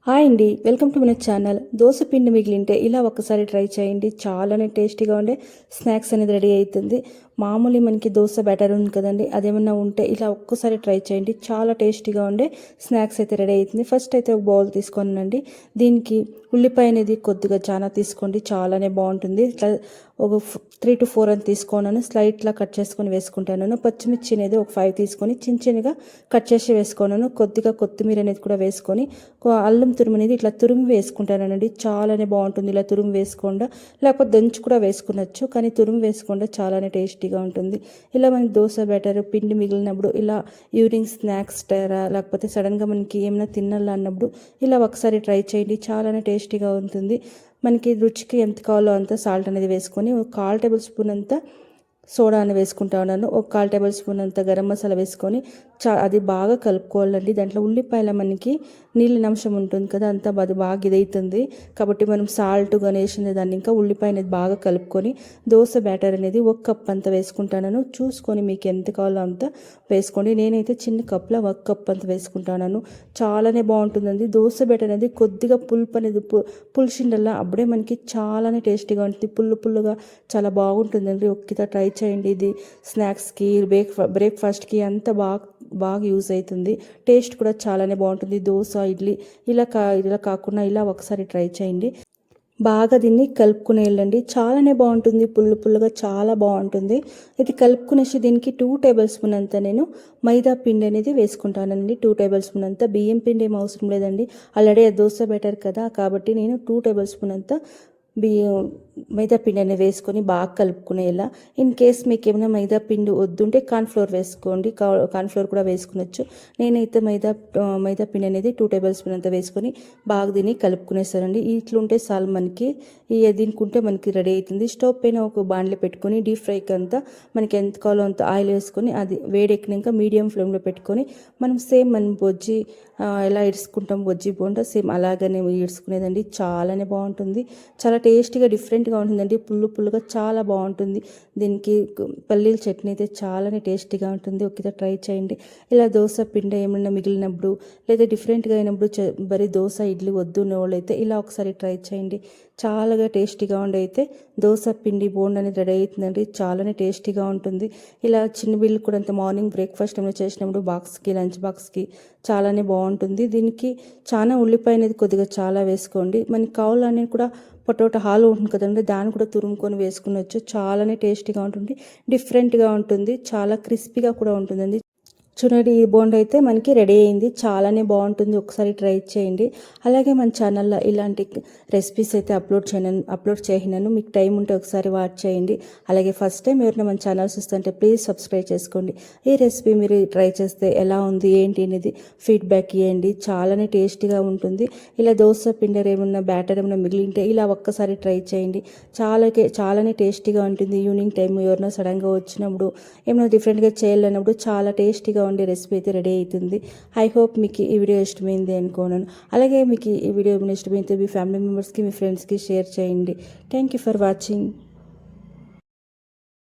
Hi అండి, welcome to మన channel. Dosa పిండి మిగిలింటే ఇలా ఒక్కసారి ట్రై చేయండి. చాలానే టేస్టీగా ఉండే స్నాక్స్ అనేది రెడీ అవుతుంది. మామూలు మనకి దోశ బ్యాటర్ ఉంది కదండి, అదేమన్నా ఉంటే ఇలా ఒక్కసారి ట్రై చేయండి. చాలా టేస్టీగా ఉండే స్నాక్స్ అయితే రెడీ అవుతుంది. ఫస్ట్ అయితే ఒక బౌల్ తీసుకోనండి. దీనికి ఉల్లిపాయ అనేది కొద్దిగా చాలా తీసుకోండి, చాలానే బాగుంటుంది. ఇట్లా ఒక 3 to 4 అని తీసుకున్నాను. స్లైట్లా కట్ చేసుకొని వేసుకుంటాను. పచ్చిమిర్చి అనేది ఒక 5 తీసుకొని చిన్న చిన్నగా కట్ చేసి వేసుకున్నాను. కొద్దిగా కొత్తిమీర అనేది కూడా వేసుకొని అల్లం తురుము అనేది ఇట్లా తురుము వేసుకుంటానండి. చాలానే బాగుంటుంది. ఇలా తురుము వేసుకోండా, లేకపోతే దంచి కూడా వేసుకునొచ్చు, కానీ తురుము వేసుకోండా చాలానే టేస్టీగా ఉంటుంది. ఇలా మనకి దోశ బ్యాటర్ పిండి మిగిలినప్పుడు ఇలా ఈవినింగ్ స్నాక్స్ టైరా, లేకపోతే సడన్గా మనకి ఏమైనా తినాలి అన్నప్పుడు ఇలా ఒకసారి ట్రై చేయండి. చాలానే టేస్టీగా ఉంటుంది. మనకి రుచికి ఎంత కావాలో అంత సాల్ట్ అనేది వేసుకొని ఒక 1/4 టేబుల్ స్పూన్ అంతా సోడా అని వేసుకుంటా ఉన్నాను. ఒక 1/4 టేబుల్ స్పూన్ అంత గరం మసాలా వేసుకొని అది బాగా కలుపుకోవాలండి. దాంట్లో ఉల్లిపాయల మనకి నీళ్ళ అంశం ఉంటుంది కదా, అంతా అది బాగా ఇదవుతుంది. కాబట్టి మనం సాల్ట్ కానీ వేసిన దాన్ని ఇంకా ఉల్లిపాయ అనేది బాగా కలుపుకొని దోశ బ్యాటర్ అనేది 1 కప్ అంత వేసుకుంటాను. చూసుకొని మీకు ఎంత కావాలో అంత వేసుకోండి. నేనైతే చిన్న కప్లో 1 కప్ అంత వేసుకుంటాను. చాలానే బాగుంటుందండి. దోశ బ్యాటర్ అనేది కొద్దిగా పులుపు అనేది పులిసిండల్లా అప్పుడే మనకి చాలానే టేస్టీగా ఉంటుంది. పుల్లుగా చాలా బాగుంటుందండి. ఒక్కసారి ట్రై చేయండి. ఇది స్నాక్స్కి బ్రేక్ఫాస్ట్కి అంత బాగా యూజ్ అవుతుంది. టేస్ట్ కూడా చాలానే బాగుంటుంది. దోశ ఇడ్లీ ఇలా కాకుండా ఇలా ఒకసారి ట్రై చేయండి. బాగా దీన్ని కలుపుకుని వెళ్ళండి. చాలానే బాగుంటుంది. పుల్లుగా చాలా బాగుంటుంది. ఇది కలుపుకునేసి దీనికి 2 టేబుల్ స్పూన్ అంతా నేను మైదా పిండి అనేది వేసుకుంటానండి. 2 టేబుల్ స్పూన్ అంతా. బియ్యం పిండి ఏం అవసరం లేదండి, ఆల్రెడీ దోశ బెటర్ కదా, కాబట్టి నేను 2 టేబుల్ స్పూన్ అంతా మైదా పిండి అనేది వేసుకొని బాగా కలుపుకునేలా. ఇన్ కేస్ మీకు ఏమైనా మైదా పిండి వద్దుంటే కార్న్ఫ్లోర్ వేసుకోండి. కార్న్ఫ్లోర్ కూడా వేసుకునొచ్చు. నేనైతే మైదా పిండి అనేది 2 టేబుల్ స్పూన్ అంతా వేసుకొని బాగా దీన్ని కలుపుకునేస్తానండి. ఇట్లుంటే చాలు మనకి. దీనికుంటే మనకి రెడీ అవుతుంది. స్టవ్ పైన ఒక బాండ్లీ పెట్టుకొని డీప్ ఫ్రైకి అంతా మనకి ఎంత కావాలో అంత ఆయిల్ వేసుకొని అది వేడెక్కినాక మీడియం ఫ్లేమ్లో పెట్టుకొని మనం సేమ్ మనం బొజ్జి ఎలా ఇడుచుకుంటాం బొజ్జి బోండా సేమ్ అలాగనే ఇడుచుకునేదండి. చాలానే బాగుంటుంది. చాలా టేస్టీగా డిఫరెంట్గా ఉంటుందండి. పుల్లుగా చాలా బాగుంటుంది. దీనికి పల్లీల చట్నీ అయితే చాలానే టేస్టీగా ఉంటుంది. ఒకసారి ట్రై చేయండి. ఇలా దోశ పిండి ఏమైనా మిగిలినప్పుడు లేదా డిఫరెంట్గా అయినప్పుడు బరీ దోశ ఇడ్లీ వద్దు ఉన్న వాళ్ళు అయితే ఇలా ఒకసారి ట్రై చేయండి. చాలా టేస్టీగా ఉండి అయితే దోశ పిండి బోండా అనేది రెడీ అవుతుందండి. చాలానే టేస్టీగా ఉంటుంది. ఇలా చిన్న బిల్లు కూడా అంత మార్నింగ్ బ్రేక్ఫాస్ట్ ఏమైనా చేసినప్పుడు లంచ్ బాక్స్కి చాలానే బాగుంటుంది. దీనికి చాలా ఉల్లిపాయ అనేది కొద్దిగా చాలా వేసుకోండి. మనకి కావాలనేది కూడా పొటాటో హాలు ఉంటుంది కదండి, దాన్ని కూడా తురుముకొని వేసుకునొచ్చు. చాలానే టేస్టీగా ఉంటుంది. డిఫరెంట్గా ఉంటుంది. చాలా క్రిస్పీగా కూడా ఉంటుందండి. చూడండి, ఈ బోండా అయితే మనకి రెడీ అయింది. చాలానే బాగుంటుంది. ఒకసారి ట్రై చేయండి. అలాగే మన ఛానల్లో ఇలాంటి రెసిపీస్ అయితే అప్లోడ్ చేసినాను. మీకు టైం ఉంటే ఒకసారి వాచ్ చేయండి. అలాగే ఫస్ట్ టైం ఎవరైనా మన ఛానల్ చూస్తుంటే ప్లీజ్ సబ్స్క్రైబ్ చేసుకోండి. ఈ రెసిపీ మీరు ట్రై చేస్తే ఎలా ఉంది ఏంటి అనేది ఫీడ్బ్యాక్ ఇవ్వండి. చాలానే టేస్టీగా ఉంటుంది. ఇలా దోశ పిండర్ ఏమన్నా బ్యాటర్ ఏమన్నా మిగిలింటే ఇలా ఒక్కసారి ట్రై చేయండి. చాలానే టేస్టీగా ఉంటుంది. ఈవినింగ్ టైం ఎవరైనా సడన్గా వచ్చినప్పుడు ఏమైనా డిఫరెంట్గా చేయాలన్నప్పుడు చాలా టేస్టీగా ఉండే రెసిపీ అయితే రెడీ అవుతుంది. ఐ హోప్ మీకు ఈ వీడియో ఇష్టమైంది అనుకోనాను. అలాగే మీకు ఈ వీడియో ఇష్టమైతే మీ ఫ్యామిలీ మెంబర్స్కి మీ ఫ్రెండ్స్కి షేర్ చేయండి. Thank you for watching.